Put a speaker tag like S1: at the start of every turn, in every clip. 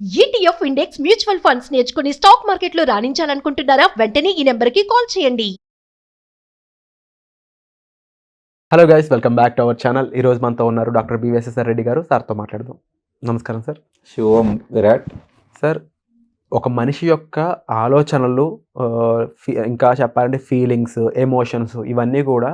S1: ETF index mutual funds నేర్చుకుని stock మార్కెట్లో రాణించాలనుకుంటున్నారా? వెంటనే ఈ నెంబర్కి కాల్ చేయండి.
S2: Hello guys, welcome back to our channel. ఈరోజు మనతో ఉన్నారు డాక్టర్ బివిఎస్ఎస్ఆర్ రెడ్డి గారు. సార్తో మాట్లాడదాం. నమస్కారం సార్.
S3: శివం విరాట్
S2: సార్, ఒక మనిషి యొక్క ఆలోచనలు, ఇంకా చెప్పాలంటే ఫీలింగ్స్, ఎమోషన్స్, ఇవన్నీ కూడా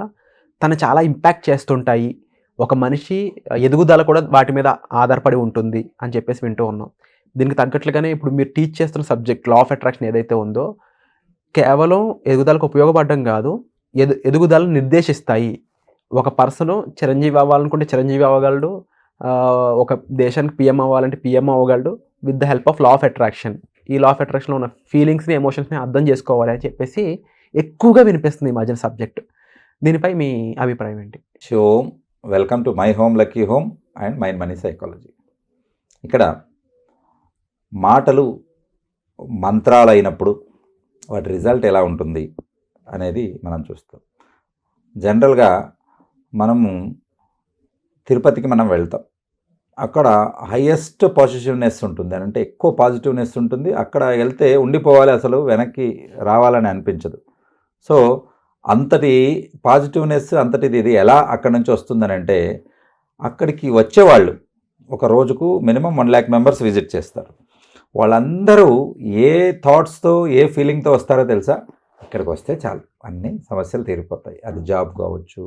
S2: తను చాలా ఇంపాక్ట్ చేస్తుంటాయి. ఒక మనిషి ఎదుగుదల కూడా వాటి మీద ఆధారపడి ఉంటుంది అని చెప్పేసి వింటూ ఉన్నాం. దీనికి తగ్గట్లుగానే ఇప్పుడు మీరు టీచ్ చేస్తున్న సబ్జెక్ట్ లా ఆఫ్ అట్రాక్షన్ ఏదైతే ఉందో, కేవలం ఎదుగుదలకు ఉపయోగపడడం కాదు, ఎదుగుదలను నిర్దేశిస్తాయి. ఒక పర్సన్ చిరంజీవి అవ్వాలనుకుంటే చిరంజీవి అవ్వగలడు, ఒక దేశానికి పిఎం అవ్వాలంటే పిఎం అవ్వగలడు with the help of law of attraction. ఈ లా ఆఫ్ అట్రాక్షన్లో ఉన్న ఫీలింగ్స్ని, ఎమోషన్స్ని అర్థం చేసుకోవాలి అని చెప్పేసి ఎక్కువగా వినిపిస్తుంది ఈ మధ్యన సబ్జెక్ట్. దీనిపై మీ అభిప్రాయం ఏంటి?
S3: Shivam, welcome to my home lucky home and mind money psychology. ఇక్కడ మాటలు మంత్రాలు అయినప్పుడు వాటి రిజల్ట్ ఎలా ఉంటుంది అనేది మనం చూస్తాం. జనరల్గా మనము తిరుపతికి మనం వెళ్తాం. అక్కడ హయ్యెస్ట్ పాజిటివ్నెస్ ఉంటుంది, అంటే ఎక్కువ పాజిటివ్నెస్ ఉంటుంది. అక్కడ వెళ్తే ఉండిపోవాలి, అసలు వెనక్కి రావాలని అనిపించదు. సో అంతటి పాజిటివ్నెస్, అంతటిది ఇది ఎలా అక్కడి నుంచి వస్తుందని అంటే, అక్కడికి వచ్చేవాళ్ళు ఒక రోజుకు మినిమం 1 lakh మెంబర్స్ విజిట్ చేస్తారు. వాళ్ళందరూ ఏ థాట్స్తో, ఏ ఫీలింగ్తో వస్తారో తెలుసా? ఇక్కడికి వస్తే చాలు అన్ని సమస్యలు తీరిపోతాయి. అది జాబ్ కావచ్చు,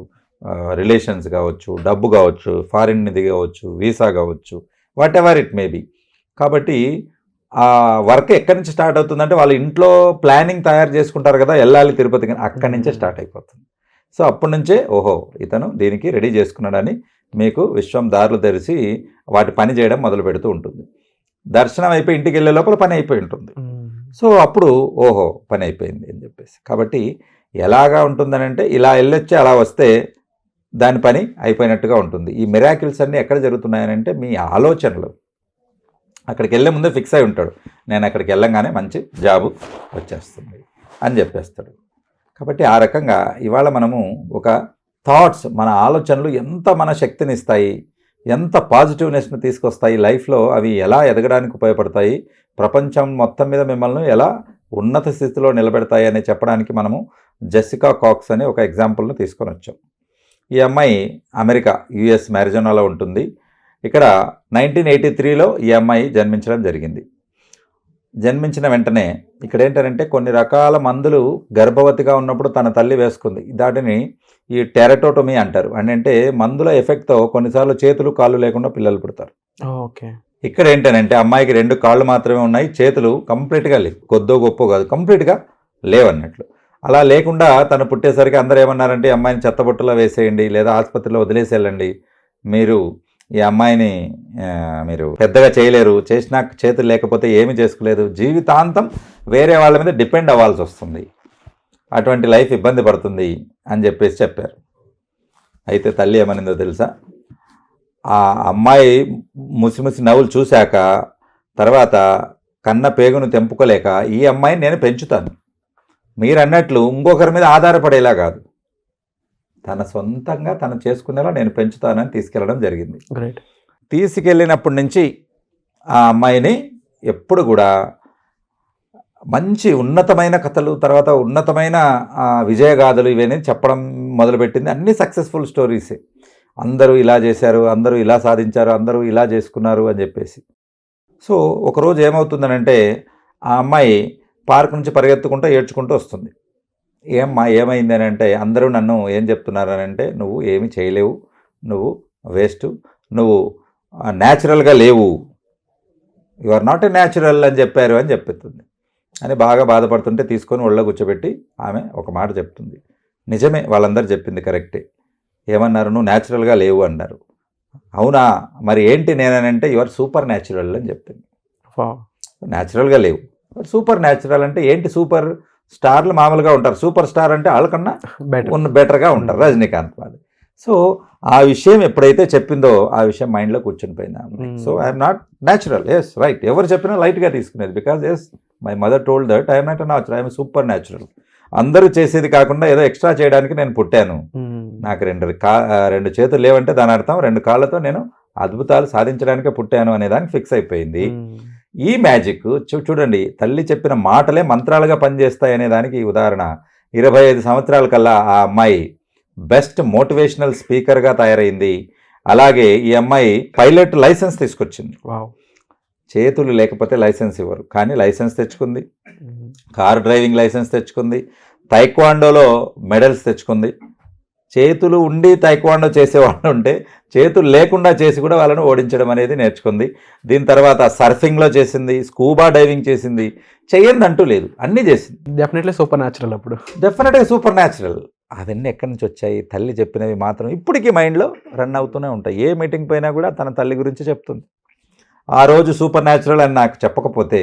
S3: రిలేషన్స్ కావచ్చు, డబ్బు కావచ్చు, ఫారిన్ నిధి కావచ్చు, వీసా కావచ్చు, what ever it may be. కాబట్టి ఆ వర్క్ ఎక్కడి నుంచి స్టార్ట్ అవుతుందంటే, వాళ్ళ ఇంట్లో ప్లానింగ్ తయారు చేసుకుంటారు కదా, వెళ్ళాలి తిరుపతికి, అక్కడి నుంచే స్టార్ట్ అయిపోతుంది. సో అప్పటి నుంచే ఓహో ఇతను దీనికి రెడీ చేసుకున్నాడని మీకు విశ్వం దారులు తెరిచి వాటి పని చేయడం మొదలు పెడుతూ ఉంటుంది. దర్శనం అయిపోయి ఇంటికి వెళ్ళే లోపల పని అయిపోయి ఉంటుంది. సో అప్పుడు ఓహో పని అయిపోయింది అని చెప్పేసి. కాబట్టి ఎలాగా ఉంటుందని అంటే, ఇలా వెళ్ళొచ్చి అలా వస్తే దాని పని అయిపోయినట్టుగా ఉంటుంది. ఈ మిరాకిల్స్ అన్నీ ఎక్కడ జరుగుతున్నాయనంటే, మీ ఆలోచనలు. అక్కడికి వెళ్ళే ముందే ఫిక్స్ అయి ఉంటాడు, నేను అక్కడికి వెళ్ళంగానే మంచి జాబు వచ్చేస్తుంది అని చెప్పేస్తాడు. కాబట్టి ఆ రకంగా ఇవాళ మనము ఒక థాట్స్, మన ఆలోచనలు ఎంత మన శక్తిని ఇస్తాయి, ఎంత పాజిటివ్నెస్ని తీసుకొస్తాయి లైఫ్లో, అవి ఎలా ఎదగడానికి ఉపయోగపడతాయి, ప్రపంచం మొత్తం మీద మిమ్మల్ని ఎలా ఉన్నత స్థితిలో నిలబెడతాయి అని చెప్పడానికి మనము జెసికా కాక్స్ అనే ఒక ఎగ్జాంపుల్ని తీసుకొని వచ్చాం. ఈ అమ్మాయి అమెరికా యుఎస్ మ్యారిజోనాలో ఉంటుంది. ఇక్కడ 1983లో ఈ అమ్మాయి జన్మించడం జరిగింది. జన్మించిన వెంటనే ఇక్కడ ఏంటంటే, కొన్ని రకాల మందులు గర్భవతిగా ఉన్నప్పుడు తన తల్లి వేసుకుంది. దాటిని ఈ టెరటోటమీ అంటారు. అంటే మందుల ఎఫెక్ట్తో కొన్నిసార్లు చేతులు కాళ్ళు లేకుండా పిల్లలు పుడతారు.
S2: ఓకే.
S3: ఇక్కడ ఏంటంటే, అమ్మాయికి 2 కాళ్ళు మాత్రమే ఉన్నాయి, చేతులు కంప్లీట్గా లేవు, కొద్దో గొప్ప కాదు, కంప్లీట్గా లేవన్నట్లు. అలా లేకుండా తను పుట్టేసరికి అందరూ ఏమన్నారంటే, అమ్మాయిని చెత్తబుట్టలో వేసేయండి, లేదా ఆసుపత్రిలో వదిలేసి వెళ్ళండి, మీరు ఈ అమ్మాయిని మీరు పెద్దగా చేయలేరు, చేసినా చేతులు లేకపోతే ఏమి చేసుకోలేదు, జీవితాంతం వేరే వాళ్ళ మీద డిపెండ్ అవ్వాల్సి వస్తుంది, అటువంటి లైఫ్ ఇబ్బంది పడుతుంది అని చెప్పేసి చెప్పారు. అయితే తల్లి ఏమనిందో తెలుసా? ఆ అమ్మాయి ముసిముసి నవ్వులు చూశాక తర్వాత కన్న పేగును తెంపుకోలేక, ఈ అమ్మాయిని నేను పెంచుతాను, మీరు అన్నట్లు ఇంకొకరి మీద ఆధారపడేలా కాదు, తన సొంతంగా తను చేసుకునేలా నేను పెంచుతానని తీసుకెళ్ళడం జరిగింది.
S2: గ్రేట్.
S3: తీసుకెళ్ళినప్పటి నుంచి ఆ అమ్మాయిని ఎప్పుడు కూడా మంచి ఉన్నతమైన కథలు, తర్వాత ఉన్నతమైన విజయగాథలు ఇవన్నీ చెప్పడం మొదలుపెట్టింది. అన్నీ సక్సెస్ఫుల్ స్టోరీసే. అందరూ ఇలా చేశారు, అందరూ ఇలా సాధించారు, అందరూ ఇలా చేసుకున్నారు అని చెప్పేసి. సో ఒకరోజు ఏమవుతుందనంటే, ఆ అమ్మాయి పార్క్ నుంచి పరిగెత్తుకుంటూ ఏడ్చుకుంటూ వస్తుంది. ఏమైంది అని అంటే, అందరూ నన్ను ఏం చెప్తున్నారు అని అంటే, నువ్వు ఏమి చేయలేవు, నువ్వు వేస్ట్, నువ్వు న్యాచురల్గా లేవు, you are not a natural అని చెప్పారు అని చెప్తుంది అని బాగా బాధపడుతుంటే తీసుకొని ఒళ్ళో కూర్చోబెట్టి ఆమె ఒక మాట చెప్తుంది. నిజమే, వాళ్ళందరూ చెప్పింది కరెక్టే. ఏమన్నారు? నువ్వు న్యాచురల్గా లేవు అన్నారు. అవునా, మరి ఏంటి నేనంటే, యు ఆర్ సూపర్ న్యాచురల్ అని చెప్తుంది. న్యాచురల్గా లేవు, సూపర్ న్యాచురల్ అంటే ఏంటి? సూపర్ స్టార్లు మామూలుగా ఉంటారు, సూపర్ స్టార్ అంటే వాళ్ళకన్నా బెటర్గా ఉంటారు, రజనీకాంత్ వాళ్ళు. సో ఆ విషయం ఎప్పుడైతే చెప్పిందో ఆ విషయం మైండ్లో కూర్చొని పోయింది. So I'm not natural. Yes, right, ఎవరు చెప్పినా లైట్గా తీసుకునేది. Because yes, my mother told that I'm not natural, I'm super natural. అందరూ చేసేది కాకుండా ఏదో ఎక్స్ట్రా చేయడానికి నేను పుట్టాను, నాకు 2 చేతులు లేవంటే దాని అర్థం 2 కాళ్ళతో నేను అద్భుతాలు సాధించడానికే పుట్టాను అనేదానికి ఫిక్స్ అయిపోయింది. ఈ మ్యాజిక్ చూడండి, తల్లి చెప్పిన మాటలే మంత్రాలుగా పనిచేస్తాయి అనే దానికి ఉదాహరణ 25 సంవత్సరాల కల్లా ఆ అమ్మాయి బెస్ట్ మోటివేషనల్ స్పీకర్గా తయారైంది. అలాగే ఈ అమ్మాయి పైలట్ లైసెన్స్ తీసుకొచ్చింది. చేతులు లేకపోతే లైసెన్స్ ఇవ్వరు, కానీ లైసెన్స్ తెచ్చుకుంది. కార్ డ్రైవింగ్ లైసెన్స్ తెచ్చుకుంది. తైక్వాండోలో మెడల్స్ తెచ్చుకుంది. చేతులు ఉండి తైక్వాండో చేసేవాళ్ళు ఉంటే చేతులు లేకుండా చేసి కూడా వాళ్ళని ఓడించడం అనేది నేర్చుకుంది. దీని తర్వాత సర్ఫింగ్లో చేసింది, స్కూబా డైవింగ్ చేసింది, చెయ్యంది అంటూ లేదు, అన్నీ చేసింది.
S2: Definitely super natural. అప్పుడు
S3: డెఫినెట్గా సూపర్ న్యాచురల్. అవన్నీ ఎక్కడి నుంచి వచ్చాయి? తల్లి చెప్పినవి మాత్రం ఇప్పటికీ మైండ్లో రన్ అవుతూనే ఉంటాయి. ఏ మీటింగ్ పోయినా కూడా తన తల్లి గురించి చెప్తుంది. ఆ రోజు సూపర్ న్యాచురల్ అని నాకు చెప్పకపోతే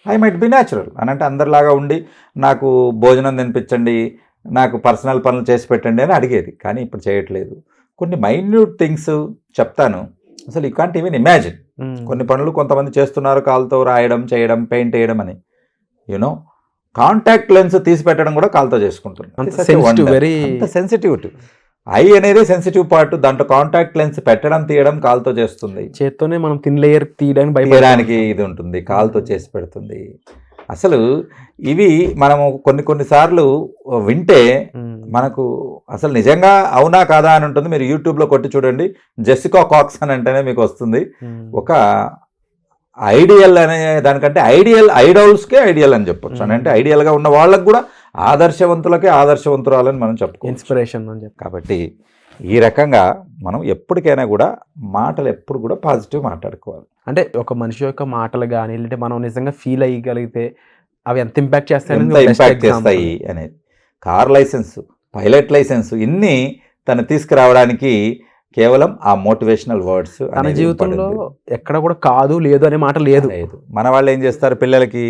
S3: ఐ మైట్ బి న్యాచురల్ అని అంటే అందరిలాగా ఉండి నాకు భోజనం తినిపించండి, నాకు పర్సనల్ పనులు చేసి పెట్టండి అని అడిగేది. కానీ ఇప్పుడు చేయట్లేదు. కొన్ని మైన్యూట్ థింగ్స్ చెప్తాను, అసలు యూ కాంట్ ఈవెన్ ఇమాజిన్. కొన్ని పనులు కొంతమంది చేస్తున్నారు, కాలుతో రాయడం, చేయడం, పెయింట్ వేయడం అని. యూనో కాంటాక్ట్ లెన్స్ తీసి పెట్టడం కూడా కాలుతో చేసుకుంటున్నారు.
S2: Very
S3: sensitivity. ఐ అనేది సెన్సిటివ్ పార్ట్, దాంట్లో కాంటాక్ట్ లెన్స్ పెట్టడం తీయడం కాలుతో చేస్తుంది.
S2: చేత్తోనే మనం థిన్ లేయర్
S3: తీయడానికి ఇది ఉంటుంది, కాలుతో చేసి పెడుతుంది. అసలు ఇవి మనము కొన్నిసార్లు వింటే మనకు అసలు నిజంగా అవునా కాదా అని ఉంటుంది. మీరు యూట్యూబ్లో కొట్టి చూడండి, జెసికా కాక్స్ అని అంటేనే మీకు వస్తుంది. ఒక ఐడియల్ అనే దానికంటే ఐడల్స్కే ఐడియల్ అని చెప్పొచ్చు. అని అంటే ఐడియల్గా ఉన్న వాళ్ళకు కూడా ఆదర్శవంతులకే ఆదర్శవంతురాలని మనం చెప్పుకో,
S2: ఇన్స్పిరేషన్ అని చెప్పి.
S3: కాబట్టి ఈ రకంగా మనం ఎప్పటికైనా కూడా మాటలు ఎప్పుడు కూడా పాజిటివ్ మాట్లాడుకోవాలి.
S2: అంటే ఒక మనిషి యొక్క మాటలు కానీ లేదంటే మనం నిజంగా ఫీల్ అయ్యగలిగితే అవి ఎంత ఇంపాక్ట్
S3: చేస్తాయి అనేది. కార్ లైసెన్స్, పైలట్ లైసెన్స్ ఇన్ని తను తీసుకురావడానికి కేవలం ఆ మోటివేషనల్ వర్డ్స్.
S2: తన జీవితంలో ఎక్కడ కూడా కాదు లేదు అనే మాట లేదు.
S3: మన వాళ్ళు ఏం చేస్తారు, పిల్లలకి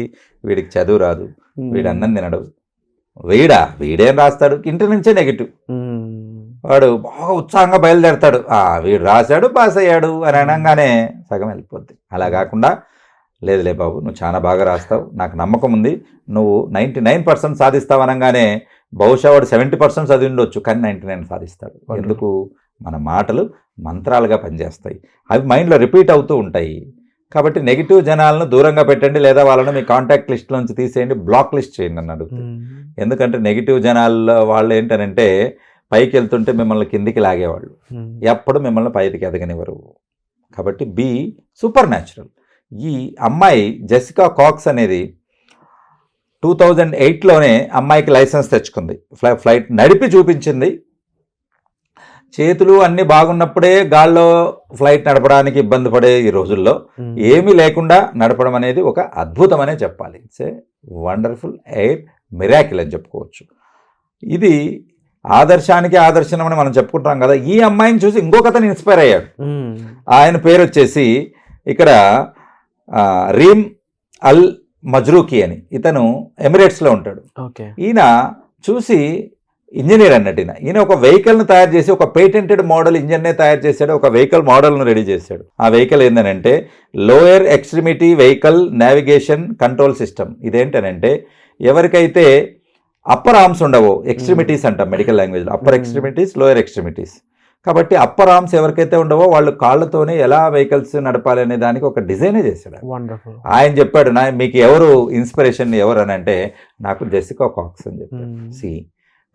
S3: వీడికి చదువు రాదు, వీడు అన్నం తినడు, వీడేం రాస్తాడు, ఇంటి నుంచే నెగిటివ్. వాడు బాగా ఉత్సాహంగా బయలుదేరతాడు, వీడు రాశాడు పాస్ అయ్యాడు అని అనగానే సగం వెళ్ళిపోద్ది. అలా కాకుండా లేదులే బాబు నువ్వు చాలా బాగా రాస్తావు, నాకు నమ్మకం ఉంది, నువ్వు 99% సాధిస్తావు అనగానే బహుశా వాడు 70% చదివి ఉండొచ్చు, కానీ 99 సాధిస్తాడు. ఎందుకు? మన మాటలు మంత్రాలుగా పనిచేస్తాయి, అవి మైండ్లో రిపీట్ అవుతూ ఉంటాయి. కాబట్టి నెగిటివ్ జనాలను దూరంగా పెట్టండి, లేదా వాళ్ళని మీ కాంటాక్ట్ లిస్ట్లోంచి తీసేయండి, బ్లాక్ లిస్ట్ చేయండి అని అడుగుతుంది. ఎందుకంటే నెగిటివ్ జనాల్లో వాళ్ళు ఏంటనంటే పైకి వెళ్తుంటే మిమ్మల్ని కిందికి లాగేవాళ్ళు, ఎప్పుడు మిమ్మల్ని పైకి ఎదగనివ్వరు. కాబట్టి బీ సూపర్ న్యాచురల్. ఈ అమ్మాయి జెసికా కాక్స్ అనేది 2008లోనే అమ్మాయికి లైసెన్స్ తెచ్చుకుంది, ఫ్లైట్ నడిపి చూపించింది. చేతులు అన్నీ బాగున్నప్పుడే గాల్లో ఫ్లైట్ నడపడానికి ఇబ్బంది పడే ఈ రోజుల్లో ఏమీ లేకుండా నడపడం అనేది ఒక అద్భుతమనే చెప్పాలి. It's a wonderful air miracle అని చెప్పుకోవచ్చు. ఇది ఆదర్శానికి ఆదర్శనం అని మనం చెప్పుకుంటాం కదా. ఈ అమ్మాయిని చూసి ఇంకొక అతను ఇన్స్పైర్ అయ్యాడు. ఆయన పేరు వచ్చేసి ఇక్కడ రీమ్ అల్ మజ్రూకి అని, ఇతను ఎమిరేట్స్లో ఉంటాడు. ఈయన చూసి ఇంజనీర్ అన్నట్టు ఈయన ఒక వెహికల్ను తయారు చేసి ఒక పేటెంటెడ్ మోడల్ ఇంజన్నే తయారు చేశాడు, ఒక వెహికల్ మోడల్ను రెడీ చేశాడు. ఆ వెహికల్ ఏంటనంటే lower extremity vehicle navigation control system. ఇదేంటనంటే ఎవరికైతే అప్పర్ ఆర్మ్స్ ఉండవో, ఎక్స్ట్రిమిటీస్ అంటాం మెడికల్ లాంగ్వేజ్లో, అప్పర్ ఎక్స్ట్రిమిటీస్, లోయర్ ఎక్స్ట్రిమిటీస్. కాబట్టి అప్పర్ ఆర్మ్స్ ఎవరికైతే ఉండవో వాళ్ళు కాళ్ళతోనే ఎలా వెహికల్స్ నడపాలి అనే దానికి ఒక డిజైనే చేశాడు. ఆయన చెప్పాడు, మీకు ఎవరు ఇన్స్పిరేషన్ ఎవరు అని అంటే నాకు జెసికా కాక్స్ అని చెప్పాడు.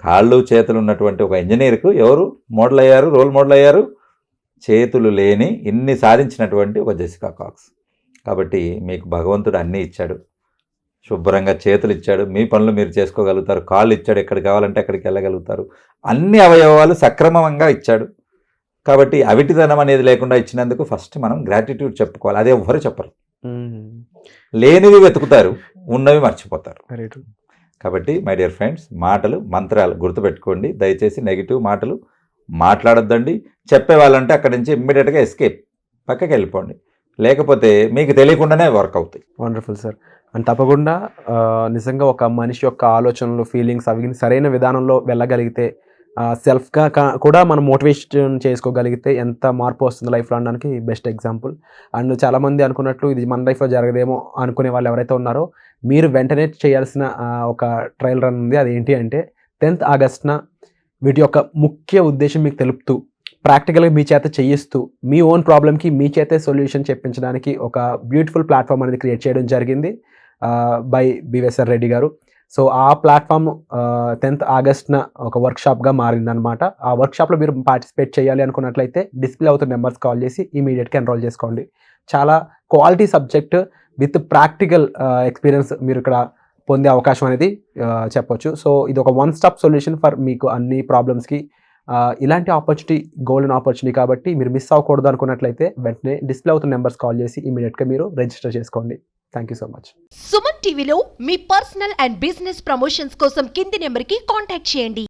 S3: కాళ్ళు చేతులు ఉన్నటువంటి ఒక ఇంజనీర్కు ఎవరు మోడల్ అయ్యారు, రోల్ మోడల్ అయ్యారు? చేతులు లేని ఇన్ని సాధించినటువంటి ఒక జెసికా కాక్స్. కాబట్టి మీకు భగవంతుడు అన్నీ ఇచ్చాడు, శుభ్రంగా చేతులు ఇచ్చాడు, మీ పనులు మీరు చేసుకోగలుగుతారు, కాళ్ళు ఇచ్చాడు, ఎక్కడికి కావాలంటే అక్కడికి వెళ్ళగలుగుతారు, అన్ని అవయవాలు సక్రమంగా ఇచ్చాడు. కాబట్టి అవిటిదనం అనేది లేకుండా ఇచ్చినందుకు ఫస్ట్ మనం గ్రాటిట్యూడ్ చెప్పుకోవాలి. అదే ఎవ్వరు చెప్పరు, లేనివి వెతుకుతారు, ఉన్నవి మర్చిపోతారు. కాబట్టి మై డియర్ ఫ్రెండ్స్, మాటలు మంత్రాలు గుర్తుపెట్టుకోండి. దయచేసి నెగిటివ్ మాటలు మాట్లాడొద్దండి. చెప్పే వాళ్ళంటే అక్కడి నుంచి ఇమ్మీడియట్గా ఎస్కేప్, పక్కకి వెళ్ళిపోండి, లేకపోతే మీకు తెలియకుండానే వర్క్ అవుతాయి.
S2: Wonderful sir. అండ్ తప్పకుండా నిజంగా ఒక మనిషి యొక్క ఆలోచనలు, ఫీలింగ్స్ అవి సరైన విధానంలో వెళ్ళగలిగితే, సెల్ఫ్గా కూడా మనం మోటివేషన్ చేసుకోగలిగితే ఎంత మార్పు వస్తుంది లైఫ్లో అనడానికి బెస్ట్ ఎగ్జాంపుల్. అండ్ చాలామంది అనుకున్నట్లు ఇది మన లైఫ్లో జరగదేమో అనుకునే వాళ్ళు ఎవరైతే ఉన్నారో మీరు వెంటనే చేయాల్సిన ఒక ట్రయల్ రన్ ఉంది. అది ఏంటి అంటే 10th ఆగస్టున వీటి యొక్క ముఖ్య ఉద్దేశం మీకు తెలుపుతూ ప్రాక్టికల్గా మీ చేత చేయిస్తూ మీ ఓన్ ప్రాబ్లమ్కి మీ చేతే సొల్యూషన్ చెప్పించడానికి ఒక బ్యూటిఫుల్ ప్లాట్ఫామ్ అనేది క్రియేట్ చేయడం జరిగింది బై బివేశ్వర్ రెడ్డి గారు. సో ఆ ప్లాట్ఫామ్ 10th ఆగస్ట్న ఒక వర్క్షాప్గా మారిందనమాట. ఆ వర్క్షాప్లో మీరు పార్టిసిపేట్ చేయాలి అనుకున్నట్లయితే డిస్ప్లే అవుతున్న నెంబర్స్ కాల్ చేసి ఇమీడియట్గా ఎన్రోల్ చేసుకోండి. చాలా quality subject with practical experience మీరు ఇక్కడ పొందే అవకాశం అనేది చెప్పొచ్చు. సో ఇది ఒక వన్ స్టాప్ సొల్యూషన్ ఫర్ మీకు అన్ని ప్రాబ్లమ్స్కి. ఇలాంటి ఆపర్చునిటీ గోల్డెన్ ఆపర్చునిటీ కాబట్టి మీరు మిస్ అవ్వకూడదు అనుకున్నట్లయితే వెంటనే డిస్ప్లే అవుతున్న నెంబర్స్ కాల్ చేసి ఇమీడియట్గా మీరు రిజిస్టర్ చేసుకోండి. Thank you so much.
S1: Suman టీవీలో మీ పర్సనల్ అండ్ బిజినెస్ ప్రమోషన్స్ కోసం కింది నెంబర్కి కాంటాక్ట్ చేయండి.